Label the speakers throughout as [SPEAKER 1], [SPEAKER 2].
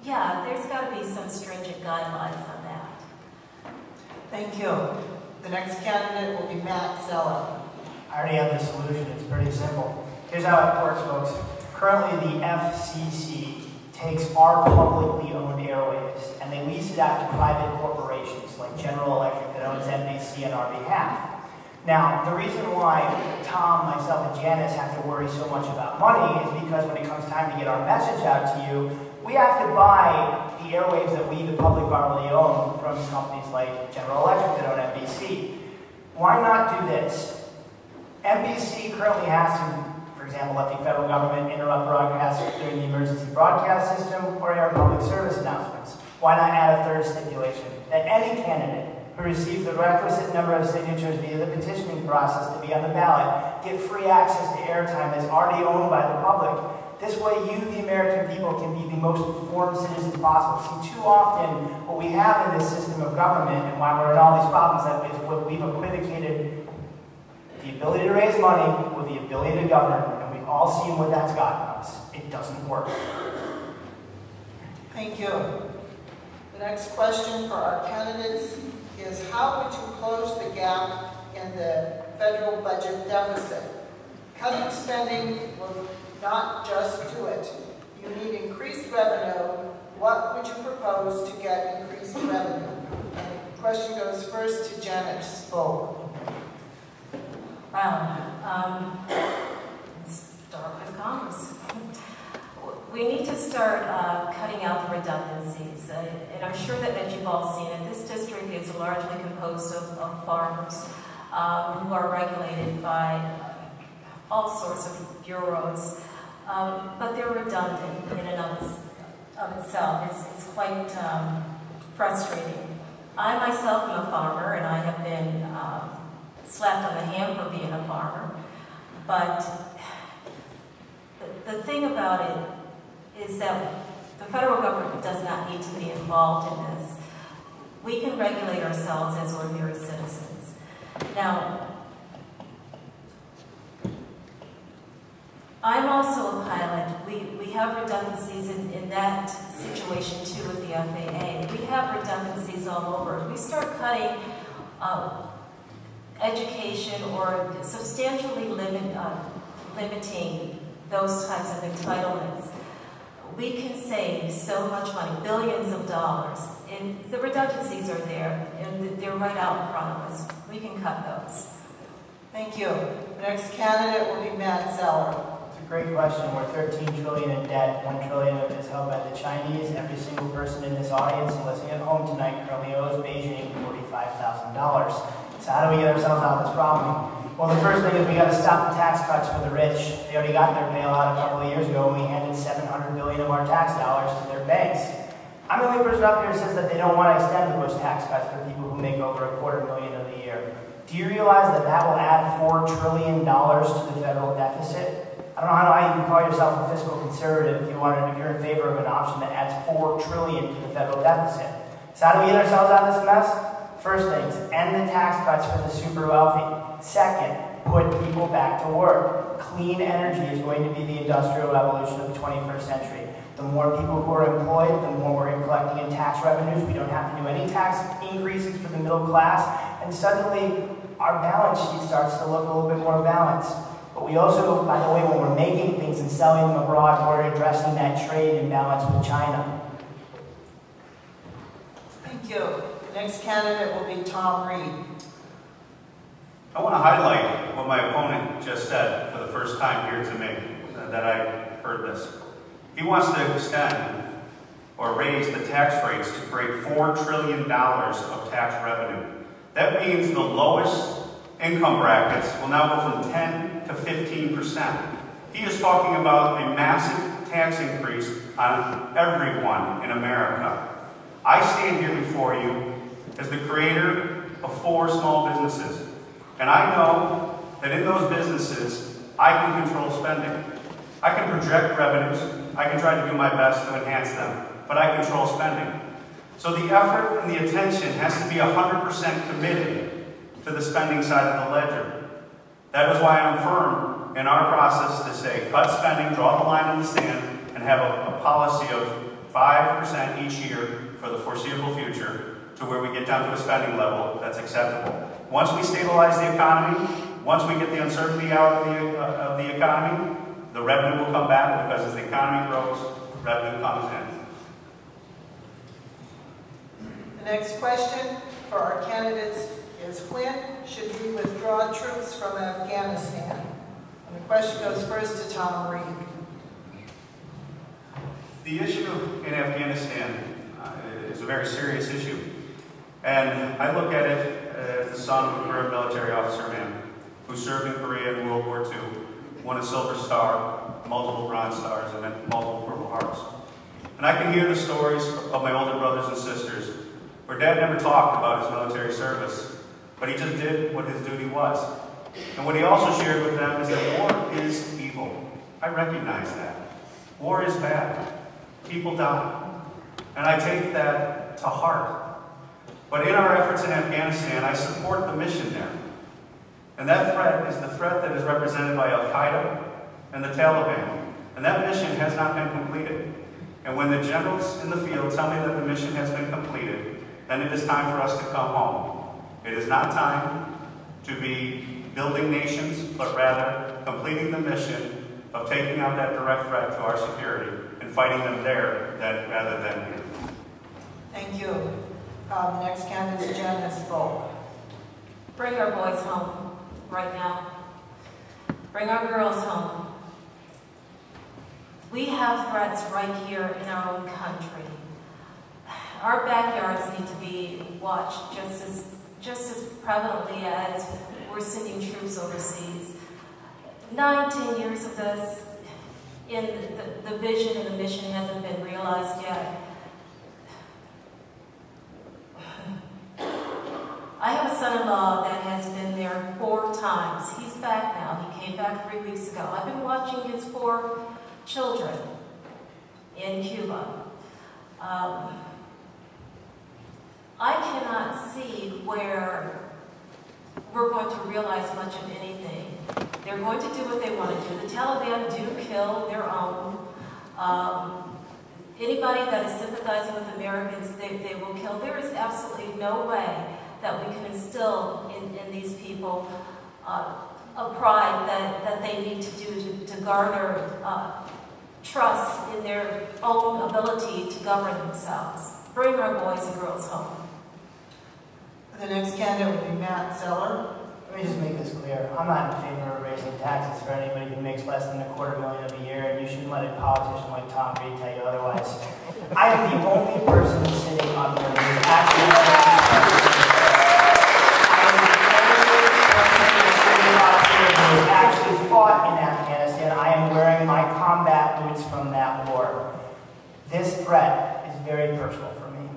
[SPEAKER 1] Yeah, there's got to be some stringent guidelines on that.
[SPEAKER 2] Thank you. The next candidate will be Matt Zeller.
[SPEAKER 3] I already have the solution. It's pretty simple. Here's how it works, folks. Currently, the FCC takes our publicly owned airwaves and they lease it out to private corporations like General Electric that owns NBC on our behalf. Now, the reason why Tom, myself, and Janice have to worry so much about money is because when it comes time to get our message out to you, we have to buy the airwaves that we, the public, already own from companies like General Electric that own NBC. Why not do this? NBC currently has to, for example, let the federal government interrupt broadcasts during the emergency broadcast system or air public service announcements. Why not add a third stipulation? That any candidate who receives the requisite number of signatures via the petitioning process to be on the ballot get free access to airtime that's already owned by the public. This way you, the American people, can be the most informed citizens possible. See, too often, what we have in this system of government, and why we're in all these problems, that is what we've equivocated the ability to raise money with the ability to govern, and we've all seen what that's gotten us. It doesn't work.
[SPEAKER 2] Thank you. The next question for our candidates is, how would you close the gap in the federal budget deficit? Cutting spending will not just do it. You need increased revenue. What would you propose to get increased revenue? And the question goes first to Janice Volk.
[SPEAKER 1] Well, let's start with Congress. We need to start cutting out the redundancies. And I'm sure that you've all seen it. This district is largely composed of farmers who are regulated by all sorts of bureaus. But they're redundant in and of itself. It's quite frustrating. I myself am a farmer, and I have been slapped on the hand for being a farmer. But the thing about it is that the federal government does not need to be involved in this. We can regulate ourselves as ordinary citizens. Now, I'm also a pilot. We have redundancies in that situation too with the FAA. We have redundancies all over. If we start cutting education or substantially limiting those types of entitlements, we can save so much money, billions of dollars. And the redundancies are there, and they're right out in front of us. We can cut those.
[SPEAKER 2] Thank you. The next candidate will be Matt Zeller.
[SPEAKER 3] Great question. We're $13 trillion in debt. $1 trillion of it is held by the Chinese. Every single person in this audience and listening at home tonight currently owes Beijing $45,000. So how do we get ourselves out of this problem? Well, the first thing is we got to stop the tax cuts for the rich. They already got their bailout a couple of years ago when we handed $700 billion of our tax dollars to their banks. I'm the only person up here who says that they don't want to extend the Bush tax cuts for people who make over $250,000 a year. Do you realize that that will add $4 trillion to the federal deficit? I don't know how you can call yourself a fiscal conservative if you're in favor of an option that adds $4 trillion to the federal deficit. So how do we get ourselves out of this mess? First things, end the tax cuts for the super wealthy. Second, put people back to work. Clean energy is going to be the industrial revolution of the 21st century. The more people who are employed, the more we're collecting in tax revenues. We don't have to do any tax increases for the middle class, and suddenly our balance sheet starts to look a little bit more balanced. But we also, by the way, when we're making things and selling them abroad, we're addressing that trade imbalance with China.
[SPEAKER 2] Thank you. The next candidate will be Tom Reed.
[SPEAKER 4] I want to highlight what my opponent just said for the first time here to me, that I heard this. He wants to extend or raise the tax rates to create $4 trillion of tax revenue. That means the lowest income brackets will now go from 10 to 15%. He is talking about a massive tax increase on everyone in America. I stand here before you as the creator of 4 small businesses. And I know that in those businesses, I can control spending. I can project revenues. I can try to do my best to enhance them. But I control spending. So the effort and the attention has to be 100% committed to the spending side of the ledger. That is why I'm firm in our process to say, cut spending, draw the line in the sand, and and have a policy of 5% each year for the foreseeable future to where we get down to a spending level that's acceptable. Once we stabilize the economy, once we get the uncertainty out of the economy, the revenue will come back, because as the economy grows, revenue comes in.
[SPEAKER 2] The next question for our candidates is, when should we withdraw troops from Afghanistan? And the question goes first to Tom Reed.
[SPEAKER 4] The issue in Afghanistan is a very serious issue. And I look at it as the son of a career military officer man who served in Korea in World War II, won a Silver Star, multiple Bronze Stars, and multiple Purple Hearts. And I can hear the stories of my older brothers and sisters where Dad never talked about his military service, but he just did what his duty was. And what he also shared with them is that war is evil. I recognize that. War is bad. People die. And I take that to heart. But in our efforts in Afghanistan, I support the mission there. And that threat is the threat that is represented by Al-Qaeda and the Taliban. And that mission has not been completed. And when the generals in the field tell me that the mission has been completed, then it is time for us to come home. It is not time to be building nations, but rather completing the mission of taking out that direct threat to our security and fighting them there rather than here.
[SPEAKER 2] Thank you. The next candidate is Janice Volk.
[SPEAKER 1] Bring our boys home right now. Bring our girls home. We have threats right here in our own country. Our backyards need to be watched just as prevalently as we're sending troops overseas. 19 years of this, and the vision and the mission hasn't been realized yet. I have a son-in-law that has been there 4 times. He's back now. He came back 3 weeks ago. I've been watching his 4 children in Cuba. I cannot see where we're going to realize much of anything. They're going to do what they want to do. The Taliban do kill their own. Anybody that is sympathizing with Americans, they will kill. There is absolutely no way that we can instill in these people a pride that they need to do to garner trust in their own ability to govern themselves. Bring our boys and girls home.
[SPEAKER 2] The next candidate will be Matt Zeller.
[SPEAKER 3] Let me just make this clear. I'm not in favor of raising taxes for anybody who makes less than $250,000 a year, and you shouldn't let a politician like Tom Reed tell you otherwise. I am the only person sitting up there who is actually fought in Afghanistan. I am wearing my combat boots from that war. This threat is very personal for me.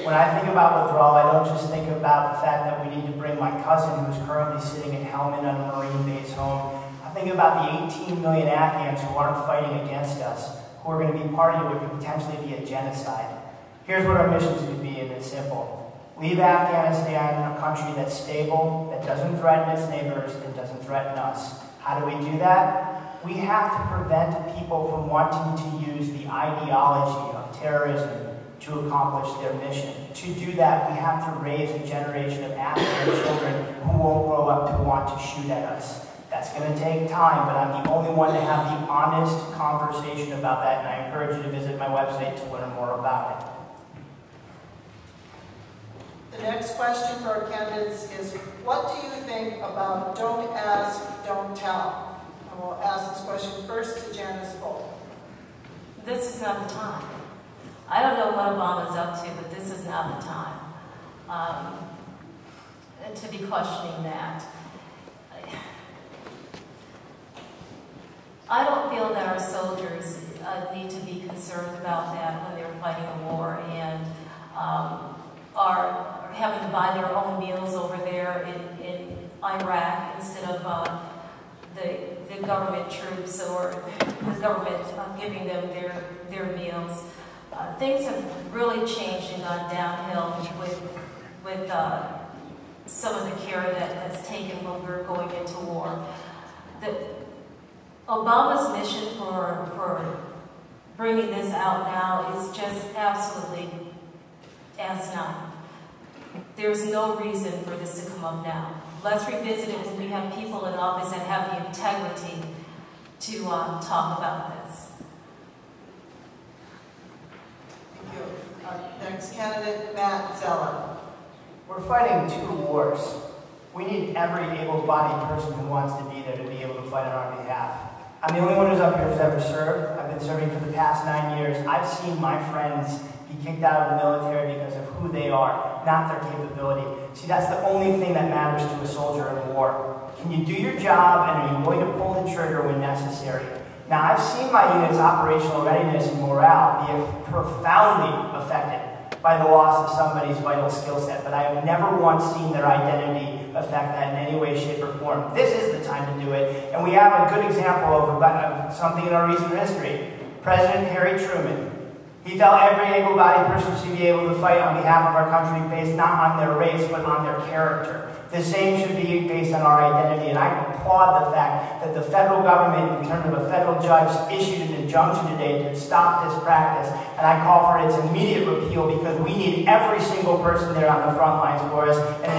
[SPEAKER 3] When I think about withdrawal, I don't just think about the fact that we need to bring my cousin who's currently sitting in Helmand on a Marine base home. I think about the 18 million Afghans who aren't fighting against us, who are going to be part of what could potentially be a genocide. Here's what our mission should be, and it's simple. Leave Afghanistan a country that's stable, that doesn't threaten its neighbors, that doesn't threaten us. How do we do that? We have to prevent people from wanting to use the ideology of terrorism to accomplish their mission. To do that, we have to raise a generation of Afghan children who won't grow up to want to shoot at us. That's going to take time, but I'm the only one to have the honest conversation about that, and I encourage you to visit my website to learn more about it.
[SPEAKER 2] The next question for our candidates is, what do you think about don't ask, don't tell? And we'll ask this question first to Janice Volk.
[SPEAKER 1] This is not the time. I don't know what Obama's up to, but this is not the time to be questioning that. I don't feel that our soldiers need to be concerned about that when they're fighting a war and are having to buy their own meals over there in Iraq instead of the government troops or the government giving them their meals. Things have really changed and gone downhill with some of the care that's taken when we're going into war. Obama's mission for bringing this out now is just absolutely asinine. There's no reason for this to come up now. Let's revisit it when we have people in office that have the integrity to talk about this.
[SPEAKER 2] Thank you. Next candidate, Matt Zeller.
[SPEAKER 3] We're fighting two wars. We need every able-bodied person who wants to be there to be able to fight on our behalf. I'm the only one who's up here who's ever served. I've been serving for the past 9 years. I've seen my friends be kicked out of the military because of who they are, not their capability. See, that's the only thing that matters to a soldier in war. Can you do your job, and are you willing to pull the trigger when necessary? Now, I've seen my unit's operational readiness and morale be profoundly affected by the loss of somebody's vital skill set, but I have never once seen their identity affect that in any way, shape, or form. This is the time to do it, and we have a good example of something in our recent history. President Harry Truman. He felt every able-bodied person should be able to fight on behalf of our country based not on their race, but on their character. The same should be based on our identity, and I applaud the fact that the federal government, in terms of a federal judge, issued an injunction today to stop this practice, and I call for its immediate repeal because we need every single person there on the front lines for us. And